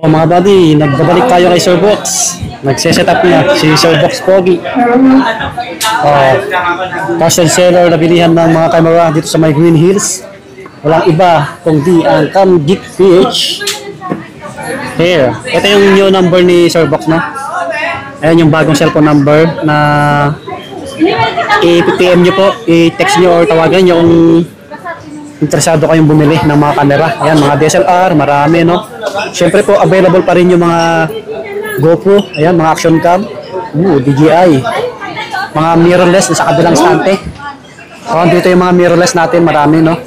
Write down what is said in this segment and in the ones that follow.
Mga buddy, nagbabalik tayo kay Sir Box. Nagse-set up na si Sir Box Pogi. Cash and seller na bilihan ng mga camera dito sa may Green Hills. Walang iba kundi ang CamGeek PH. Here. Ito yung new number ni Sir Box, no? Ayan yung bagong cellphone number na i-PM nyo po, i-text nyo or tawagan nyo kung interesado kayong bumili ng mga camera. Ayan, mga DSLR, marami, no? Siyempre po, available pa rin yung mga GoPro, ayan, mga action cam, DJI, mga mirrorless sa kabilang stante. Dito yung mga mirrorless natin, marami, no?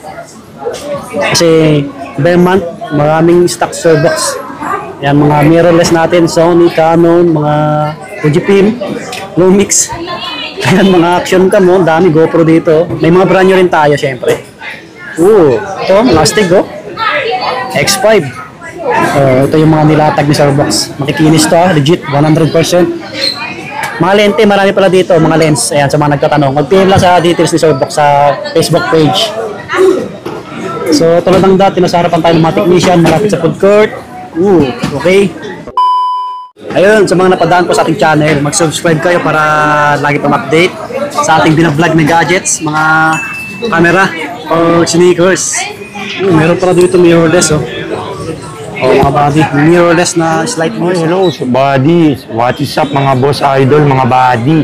Kasi, by month, maraming stock Sir Box. Ayan, mga mirrorless natin, Sony, Canon, mga Fujifilm, Lumix. Ayan, mga action cam, oh, dami GoPro dito. May mga brand new rin tayo, siyempre. Ito, plastic, oh. X5. Ito yung mga nilatag ni Sir Box. Makikinis to, legit, 100%. Mga lente, marami pala dito, mga lens. Ayan, sa mga nagtatanong. Mag-PM lang sa details ni Sir Box sa Facebook page. So, tulad ng dati, nasa harapan tayo ng mga technician, malapit sa food court. Okay. Ayun, sa mga napadaan po sa ating channel, mag-subscribe kayo para lagi pang update sa ating binablog na gadgets, mga camera or sneakers. Meron pala dito mirrorless, oh. Mga buddy, mirrorless na slide mo. Hello, buddy. What is up, mga boss idol, mga buddy.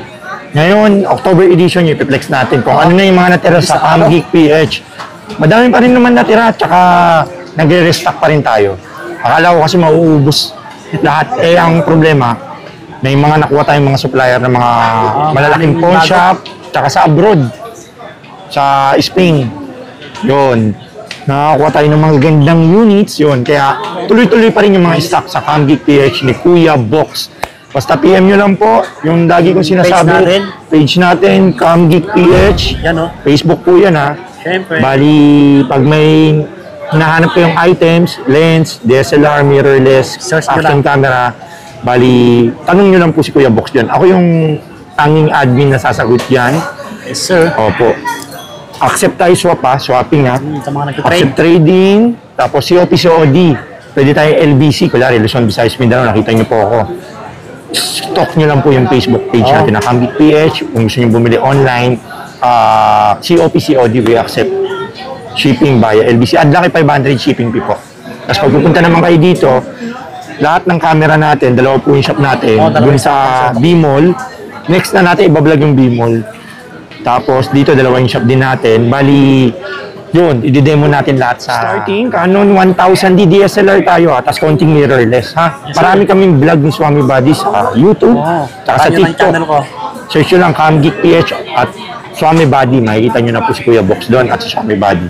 Ngayon, October edition, ipiplex natin kung ano na yung mga natira sa CamGeek PH. Madami pa rin naman natira, tsaka nagre-restock pa rin tayo. Akala ko kasi mauubos lahat. Ang problema, may mga nakuha tayong mga supplier ng mga malalaking pawn shop, tsaka sa abroad, sa Spain. Yun. Nakakuha tayo ng mga gandang units, yun. Kaya tuloy-tuloy pa rin yung mga stock sa CamGeek PH ni Kuya Box. Basta PM nyo lang po, yung lagi kong sinasabi, page natin, CamGeek PH. Yan, oh. Facebook po yan, ha. Siyempre. Bali, pag may hinahanap ko yung items, lens, DSLR, mirrorless, action camera, bali, tanong nyo lang po si Kuya Box dyan. Ako yung tanging admin na sasagot yan. Yes, sir. Opo. Accept tayo swap, ha? Swapping, ha? Sa mga nagtitrade. Accept trading, tapos COD. Pwede tayo LBC, kulari, Luzon, Visayas, Mindanao, nakita nyo po ako. Stock nyo lang po yung Facebook page natin na CamGeek PH. Kung gusto nyo bumili online, COD, we accept shipping via LBC. Add lang 500 shipping fee po. Tapos pag pupunta naman kayo dito, lahat ng camera natin, dalawa po yung shop natin, dun sa B-Mall. Next na natin, ibablog yung B-Mall. Tapos dito, dalawa yung shop din natin. Bali, yun, i-demo natin lahat sa starting. Canon 1000D DSLR tayo, ha? Tapos konting mirrorless, ha? Marami kaming vlog ni Swami Buddy sa YouTube, tsaka sa TikTok. Search nyo lang CamGeek PH at Swami Buddy. Makikita nyo na po si Kuya Box doon at si Swami Buddy.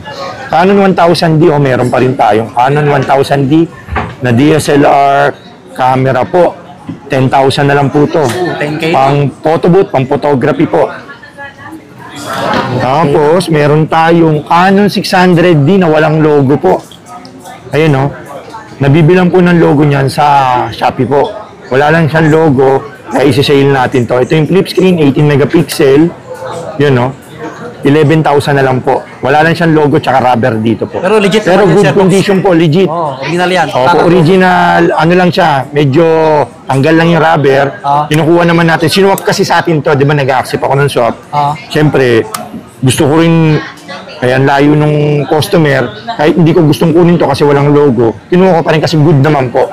Canon 1000D, meron pa rin tayong Canon 1000D na DSLR camera po. 10,000 na lang po to. 10K. Pang photo booth, pang photography po. Tapos, meron tayong Canon 600D na walang logo po. Ayun, no? Nabibilang po ng logo niyan sa Shopee po. Wala lang siyang logo, kaya isi-sale natin to. Ito yung flip screen, 18 megapixel. Yun, no? 11,000 na lang po. Wala lang siyang logo tsaka rubber dito po. Pero legit. Pero good condition po, legit. Original yan. Opo, original. Ano lang siya, medyo tanggal lang yung rubber. Kinukuha naman natin. Sinuwap kasi sa atin to, di ba nag-accept ako ng swap. Siyempre, gusto ko rin, kaya layo nung customer, kahit hindi ko gustong kunin to kasi walang logo, kinuha ko pa rin kasi good naman po.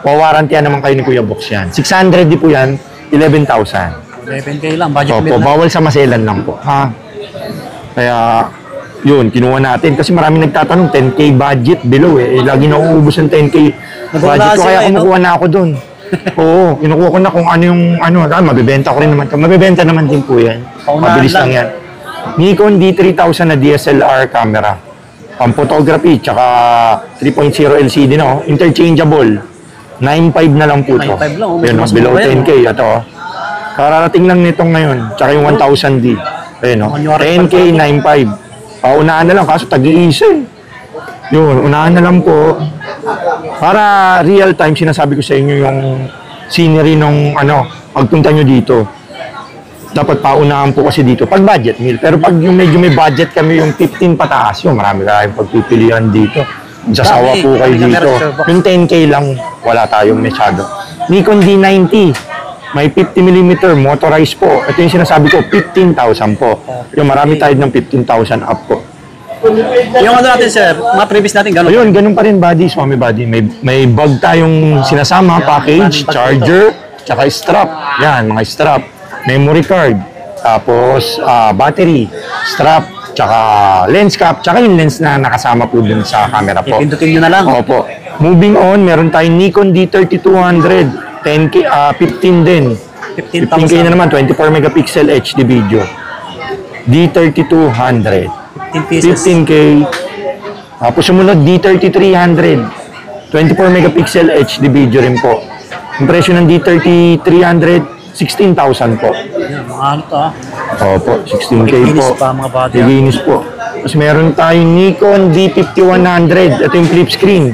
Pawarantyan naman kayo ni Kuya Box yan. 600 di po yan, 11,000. 11K lang, budget Opo, bawal sa maselan lang po. Kaya, yun, kinuha natin. Kasi maraming nagtatanong, 10K budget below lagi na uubos ng 10K budget ko, kaya kumukuha na ako doon. Oo, kinukuha ko na kung ano yung, mabibenta ko rin naman. Mabibenta naman din po yan. Mabilis lang yan. Nikon D3000 na DSLR camera. Pang photography, tsaka 3.0 LCD na, interchangeable. 9.5 na lang po ito. 9.5 lang, yun, below 10K. Ito, kararating lang nitong ngayon. Tsaka yung 1000D. Ayun, 10K, 9.5. Paunahan na lang, kaso tag-iisa. Yun, unahan na lang po. Para real time, sinasabi ko sa inyo yung scenery nung pagpunta nyo dito. Dapat paunahan po kasi dito pag budget meal. Pero pag yung medyo may budget kami, yung 15 pataas, marami kayong pagpipilian dito. Sasawa po kayo dito. Yung 10K lang. wala tayong masyado. Nikon D90, may 50mm motorized po. Ito yung sinasabi ko, 15,000 po. Yung marami tayo ng 15,000 up po. Yung ano natin, sir, mga previous natin, gano'n. Ayun, ganun pa rin body, Swami body. May bag tayong sinasama, package, charger, tsaka strap. Yan, mga strap. Memory card. Tapos, battery, strap, tsaka lens cap, tsaka yung lens na nakasama po dun sa camera po. Ipindutin nyo na lang. Opo. Moving on, meron tayong Nikon D3200, 10K, 15 din. 15K na naman, 24 megapixel HD video. D3200. 15 pieces. 15K. Tapos sumunod, D3300. 24 megapixel HD video rin po. Yung presyo ng D3300, 16,000 po. Yan, mga ano to, ah. Opo, 16K po. Linis pa, mga body, ah. Linis po. Tapos meron tayong Nikon D5100. Ito yung flip screen.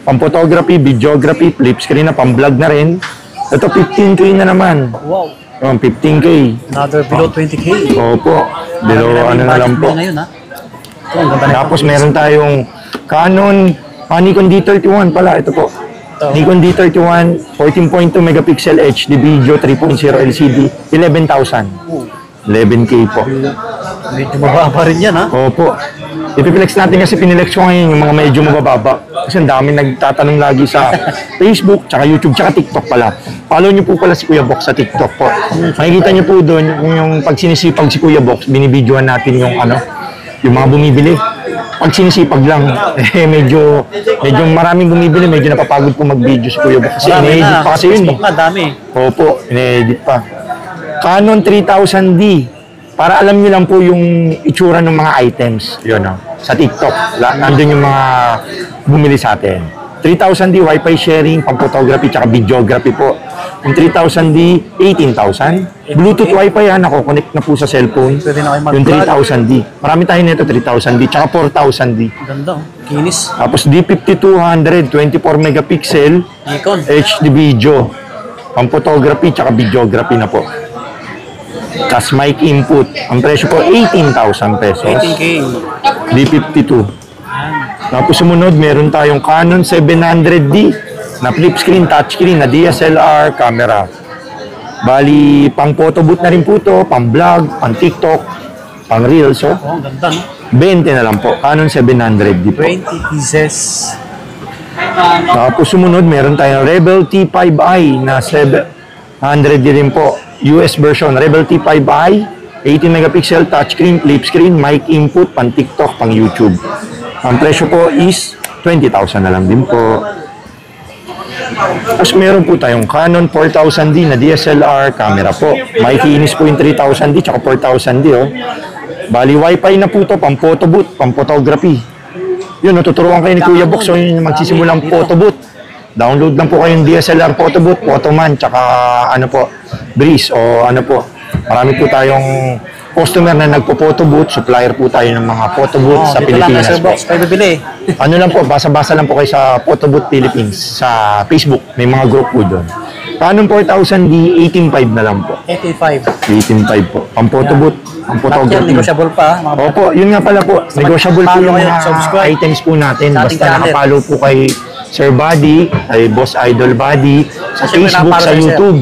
Pang-photography, videography, flip screen na, pang-vlog na rin. Ito, 15K na naman. Wow. 15K. Another below 20K. Opo. Below ano na lang po. Ngayon, ha? Ito, ang ganda na. Tapos meron tayong Canon, Nikon D31 pala, ito po. Nikon D31, 14.2 megapixel HD video, 3.0 LCD, 11,000. 11K po. Medyo mababa rin yan, ha? Opo. Ipiplex natin kasi pinilex ko ngayon yung mga medyo mabababa. Kasi ang dami nagtatanong lagi sa Facebook, tsaka YouTube, tsaka TikTok pala. Follow nyo po pala si Kuya Box sa TikTok po. Makikita nyo po doon yung pag sinisipag si Kuya Box, binibidyoan natin yung yung mga bumibili. Pag sinisipag lang, medyo maraming bumibili, medyo napapagod po mag-video si Kuya Box. Kasi ine-edit pa kasi yun eh. Facebook na, dami. Opo, ine-edit pa. Canon 3000D. Para alam niyo lang po yung itsura ng mga items. Yun sa TikTok. Nandun yung mga bumili sa atin. 3000D Wi-Fi sharing, pang-photography, tsaka videography po. Yung 3000D, 18,000. Bluetooth Wi-Fi nako-connect na po sa cellphone. Pwede na kayo Yung mag-vlog. 3000D. Marami tayo nito, 3000D, tsaka 4000D. Ganda, oh. Kinis. Tapos D5200, 24 megapixel, Nikon. HD video. Pang-photography, tsaka videography na po. Tapos mic input. Ang presyo po, 18,000 pesos. 18K. D52. Tapos sumunod, meron tayong Canon 700D na flip screen, touchscreen, na DSLR camera. Bali, pang photo booth na rin po to, pang vlog, pang TikTok, pang reels. So, Oh, ang ganda, no? 20 na lang po. Canon 700D po. 20 pieces. Tapos sumunod, meron tayong Rebel T5i na 700D rin po. US version, Rebel T5i, 18 megapixel touchscreen, flip screen, mic input, pang TikTok, pang YouTube. Ang presyo po is 20,000 na lang din po. Tapos meron po tayong Canon 4000D na DSLR camera po. May kinis po yung 3000D tsaka 4000D. Bali, Wi-Fi na po to, pang photo booth, pang photography. Yun, natuturuan kayo ni Kuya Box. So yun yung magsisimulang photo booth. Download lang po kayong DSLR photo booth, Photoman, tsaka Breeze o Marami po tayong customer na nagpo-photo booth, supplier po tayo ng mga photo booth sa dito lang, Pilipinas Sir po. Box, kayo bibili. Ano lang po, basa-basa lang po kayo sa Photo Booth Philippines sa Facebook. May mga group po doon. Canon 4000D, 18.5 na lang po. 85. 18.5 po. Pang photo booth, pang Lahat yan, photography. negotiable pa. Mga Opo, yun nga pala po. Negotiable po follow yung kayo, mga subscribe. items po natin. Sa ating Basta channel. nakapollow po kay Sir Buddy, kay Boss Idol Buddy, sa Siyempre, Facebook, nakapollow sa kayo, sir. YouTube.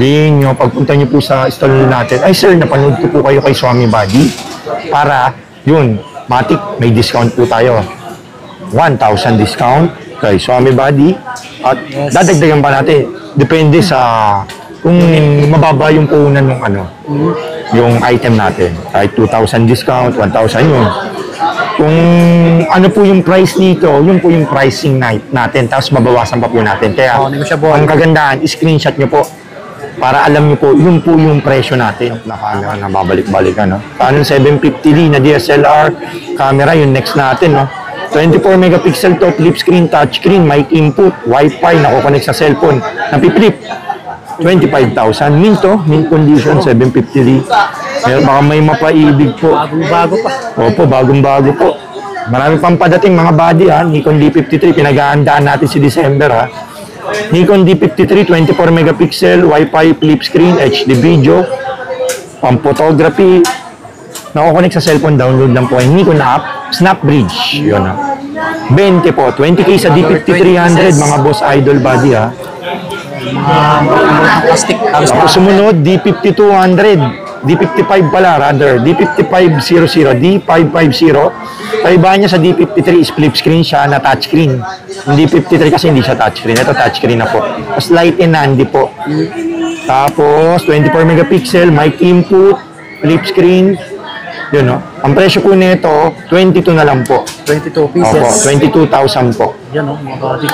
Din nyo, pagpunta nyo po sa stall natin, ay sir, napanood ko po kayo kay Swami Buddy. Para, yun, matik, may discount po tayo. 1,000 discount kay Swami Buddy. At dadagdagan pa natin. Depende sa kung mababa yung puhunan ng yung item natin. Kahit 2,000 discount, 1,000 yun. Kung ano po yung price nito, yun po yung pricing natin. Tapos mabawasan pa po natin. Kaya negotiable. ang kagandahan, screenshot nyo po para alam nyo po, yun po yung presyo natin na camera na babalik-balikan. Canon 750D na DSLR camera, yung next natin. 24 megapixel to, flip screen, touch screen, mic input, Wi-Fi, nakukonect sa cellphone, napipilip. 25,000. Mint condition, 750D. Baka may mapaibig po. Bagong-bago pa. Opo, bagong-bago po. Marami pang padating mga body Nikon D53, pinag-aandaan natin si December Nikon D53, 24 megapixel, Wi-Fi, flip screen, HD video, pang photography. Nakukonect sa cellphone, download lang po ay Nikon app, Snapbridge. Yun 20 po. 20K sa D5300, mga boss idol body ha. Plastic. Tapos sumunod, D5200. D55 pala, rather. D5500, D550. Kaibahan niya sa D53 is flip screen siya na touchscreen. Yung D53 kasi hindi siya touchscreen. Ito touchscreen na po. Tapos light and handy po. Tapos 24 megapixel, mic input, flip screen. Yun, no? Ang presyo po nito, 22 na lang po. 22 Opo, pieces. 22,000 po. Yan o, mga body.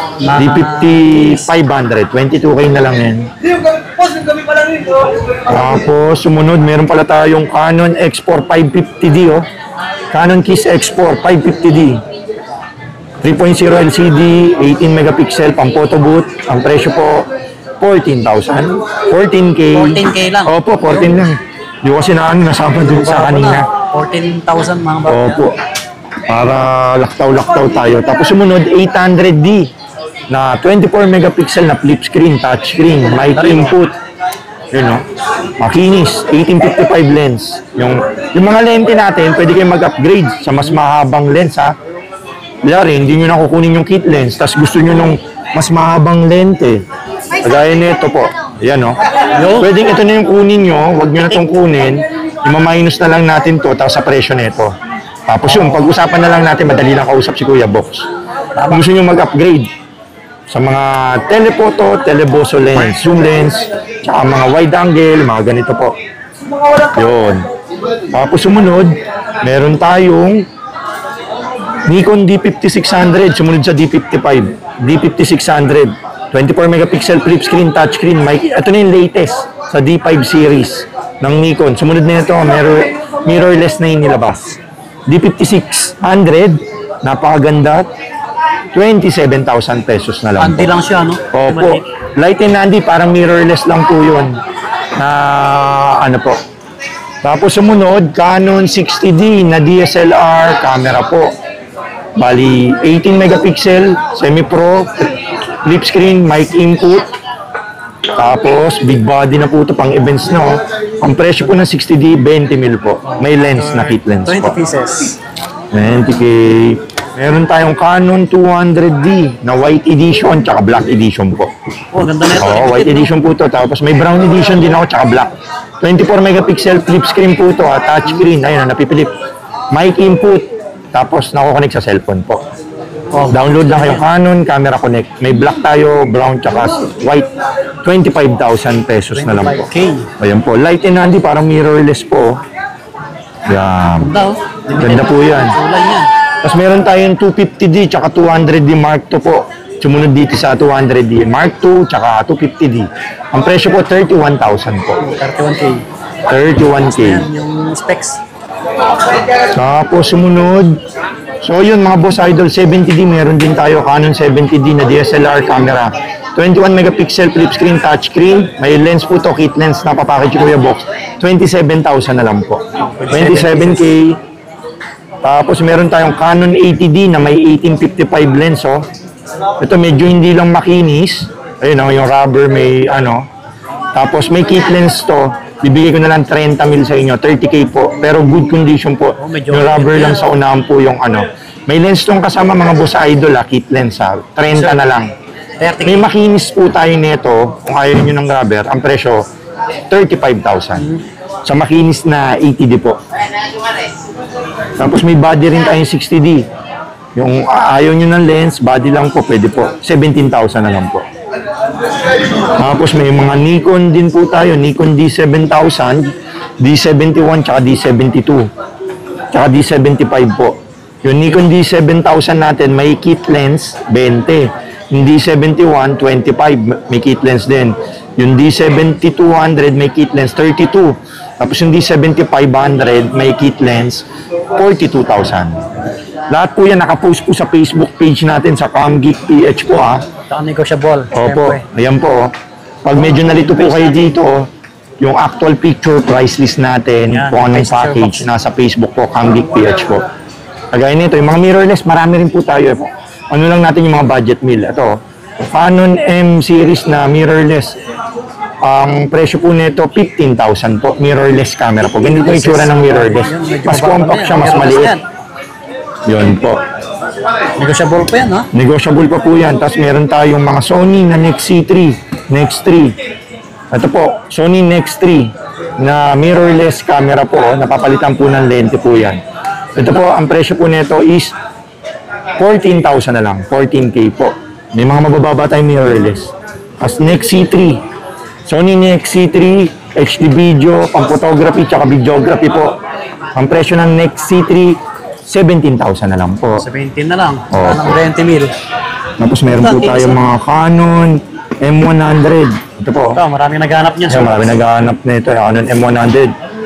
D5500, 22K na lang yan. Tapos, sumunod, meron pala tayong Canon X4 550D, oh. Canon Kiss X4 550D. 3.0 LCD, 18 megapixel, pang photo booth. Ang presyo po, 14,000. 14K. 14K lang. Opo, 14 lang. Di ko kasi nasama dun sa kanina. 14,000 mga body. Opo. Para laktaw-laktaw tayo. Tapos sumunod, 800D na 24 megapixel na flip screen, touch screen, mic input. Yun, no? Makinis, 1855 lens. Yung mga lente natin, pwede kayong mag-upgrade sa mas mahabang lens, ha? Kunyari, hindi nyo na kukunin yung kit lens, tapos gusto nyo nung mas mahabang lente. Kagaya nito po. Yan, no? Pwedeng ito na yung kunin nyo, huwag nyo na itong kunin. I-minus na lang natin to, tapos sa presyo nito. Tapos yun, pag-usapan na lang natin, madali lang kausap si Kuya Box. Kung gusto nyo mag-upgrade sa mga telephoto, teleboso lens, zoom lens, tsaka mga wide angle, mga ganito po. Yun. Tapos sumunod, meron tayong Nikon D5600, sumunod sa D55. D5600, 24 megapixel flip screen, touch screen, mic. Ito na yung latest sa D5 series ng Nikon. Sumunod na ito, mirrorless na yung nilabas. D5600, napakaganda. 27,000 pesos na lang. Handy lang siya, no? Opo. Light and handy, parang mirrorless lang po yun. Na ano po. Tapos sumunod, Canon 60D na DSLR camera po. Bali, 18 megapixel, semi-pro, flip screen, mic input. Tapos, big body na po ito pang events na. Oh. Ang presyo po ng 60D, 20 mil po. May lens na kit lens 20 po. pieces. 20K. Meron tayong Canon 200D na white edition tsaka black edition po. Oh, ganda na ito. Oo, white edition po to. Tapos may brown edition din ako tsaka black. 24 megapixel flip screen po to, touch screen. Ayun, napipilip. Mic input. Tapos nakukonek sa cellphone po. Oh, Download lang kayo Canon Camera Connect. May black tayo, brown tsaka white. 25,000 pesos na lang po. 25K. Ayan po. Light and handy, parang mirrorless po. Yan. Ganda, oh. Ganda po yan. Kulay niya. Tapos meron tayong 250D tsaka 200D Mark II po. Sumunod dito sa 200D Mark II tsaka 250D. Ang presyo po 31,000 po. 31K. 31K. Yan, yung specs. Tapos sumunod. So yun mga boss idol, 70D meron din tayo Canon 70D na DSLR camera. 21 megapixel flip screen, touch screen. May lens po to, kit lens na papackage Kuya Box. 27,000 na lang po. 27K. Tapos meron tayong Canon 80D na may 1855 lens, oh. Ito medyo hindi lang makinis. Ayun, oh, yung rubber may ano. Tapos may kit lens to. Bibigay ko na lang 30 mil sa inyo, 30K po. Pero good condition po. Yung rubber lang sa unahan po yung ano. May lens tong kasama mga boss idol, kit lens, 30 na lang. 30K. May makinis po tayo nito, kung ayaw nyo ng rubber, ang presyo, 35,000. Sa makinis na 80D po. Tapos may body rin tayong 60D. Yung ayaw nyo ng lens, body lang po, pwede po. 17,000 na lang po. Tapos may mga Nikon din po tayo. Nikon D7000, D71, tsaka D72. Tsaka D75 po. Yung Nikon D7000 natin, may kit lens, 20. Yung D71, 25, may kit lens din. Yung D7200, may kit lens, 32. Tapos yung D7500, may kit lens, 42,000. Lahat po yan nakapost po sa Facebook page natin sa CamGeek PH po, ha. Saka negotiable. Opo, Siyempre. ayan po. Oh. Pag medyo nalito po kayo dito, yung actual picture price list natin, Yan, kung anong picture package, box. nasa Facebook po, CamGeek PH po. Kagaya nito, yung mga mirrorless, marami rin po tayo. Ano lang natin yung mga budget meal. Ito, Canon M series na mirrorless. Ang presyo po nito, 15,000 po. Mirrorless camera po. Ganito yung itsura ng mirrorless. Mas compact siya, mas maliit. Yun po. Negotiable pa yan, ha? Negotiable pa po yan. Tapos meron tayong mga Sony na Nex C3, Nex 3. Ito po, Sony Nex 3 na mirrorless camera po. Napapalitan po ng lente po yan. Ito po, ang presyo po nito is 14,000 na lang. 14K po. May mga mabababa tayong mirrorless. As Nex C3. Sony Nex C3, HD video, pang photography, tsaka videography po. Ang presyo ng Nex C3, 17,000 na lang po. 17 na lang. Oo. Ng 20 mil. Tapos meron po tayong mga Canon M100. Ito po. Ito, maraming naghanap niyan. Kasi marami naghahanap na ito, Canon M100.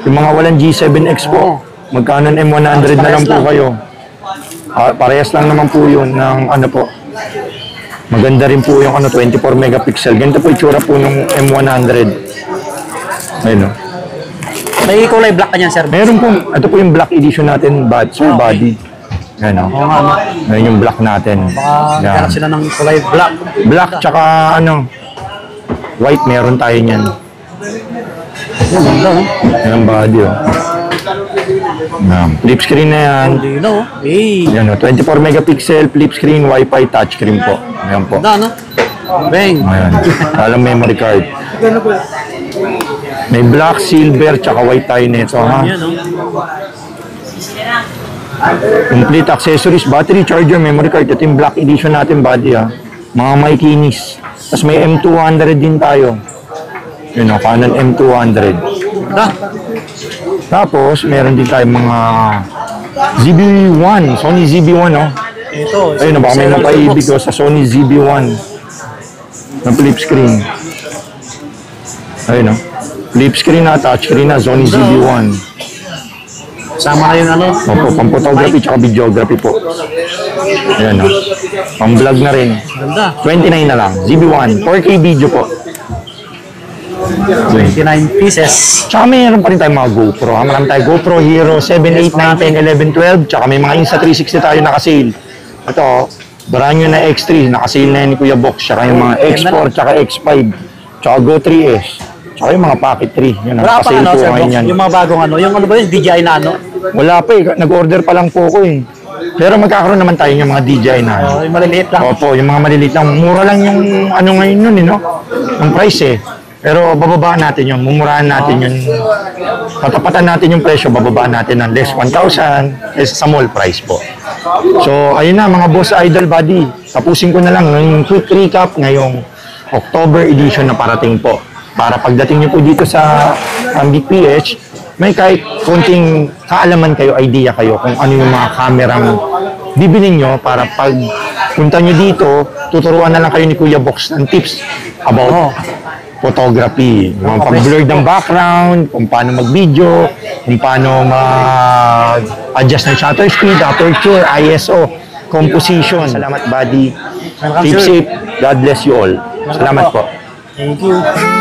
Yung mga walang G7X po, mag-Canon M100 na lang po kayo. Parehas lang naman po yun ng ano po. Maganda rin po yung 24 megapixel. Ganito po itsura po ng M100. Ayun o. May kulay black ka niyan, sir. Meron po, ito po yung black edition natin, sir, body. Ayun o. Oo nga, no? Ayun yung black natin. Baka Yan. ganap sila ng kulay black. Black tsaka white meron tayo niyan. Yan, ganda, no? Yan ang body o. Yan. Flip screen na yan. Hindi, no? Eh, Yan o, 24 megapixel, flip screen, wifi, touchscreen po. Ayan po. ganda, no? Bang! Ayan. Alam memory card. May black, silver, tsaka white tayo nito, ha? Yan, no? Complete accessories, battery, charger, memory card. Ito yung black edition natin, body, ha? Mga Maikinis. Tapos may M200 din tayo. Yun o, Canon M200. Ganda. Tapos, meron din tayo mga ZB-1, Sony ZB-1, no? Ito. Ayun, baka may napaibig ko sa Sony ZB-1 na flip screen. Ayun, no? Flip screen na, touch screen na, Sony ZB-1. Sama na yung ano. Opo, pang photography tsaka videography po. Ayun, no? Pang vlog na rin. Ganda. 29 na lang, ZB-1, 4K video po. 29 pieces. Tsaka mayroon pa rin tayong mga GoPro. Marami tayo GoPro Hero 7, 8, 9, 10, 11, 12. Tsaka may mga Insta360 tayo nakasale. Ito, brand new na X3. Nakasale na yan ni Kuya Box. Tsaka yung mga X4, tsaka X5. Tsaka Go 3S. Tsaka yung mga Pocket 3. Yun, Wala pa nakasale ano, po sir, ngayon yan. yung mga bagong ano. Yung ano ba yun? DJI na ano? Wala pa eh. Nag-order pa lang po ako eh. Pero magkakaroon naman tayo yung mga DJI na. Oh, yung maliliit lang. Opo, yung mga maliliit lang. Mura lang yung ano ngayon nun eh, no? Yung price eh. Pero bababaan natin yun, mumurahan natin yun. Tatapatan natin yung presyo, bababaan natin ng less 1,000 sa mall price po. So, ayun na mga boss idol buddy. Tapusin ko na lang ng quick recap ngayong October edition na parating po. Para pagdating niyo po dito sa Ambit PH, may kahit konting kaalaman kayo, idea kayo kung ano yung mga kamerang bibilin nyo para pag punta nyo dito, tuturuan na lang kayo ni Kuya Box ng tips about photography, mga pag-blur ng background, kung paano mag-video, kung paano mag-adjust ng shutter speed, aperture, ISO, composition. Salamat, buddy. Welcome, Keep sir. safe. God bless you all. Salamat po. Thank you.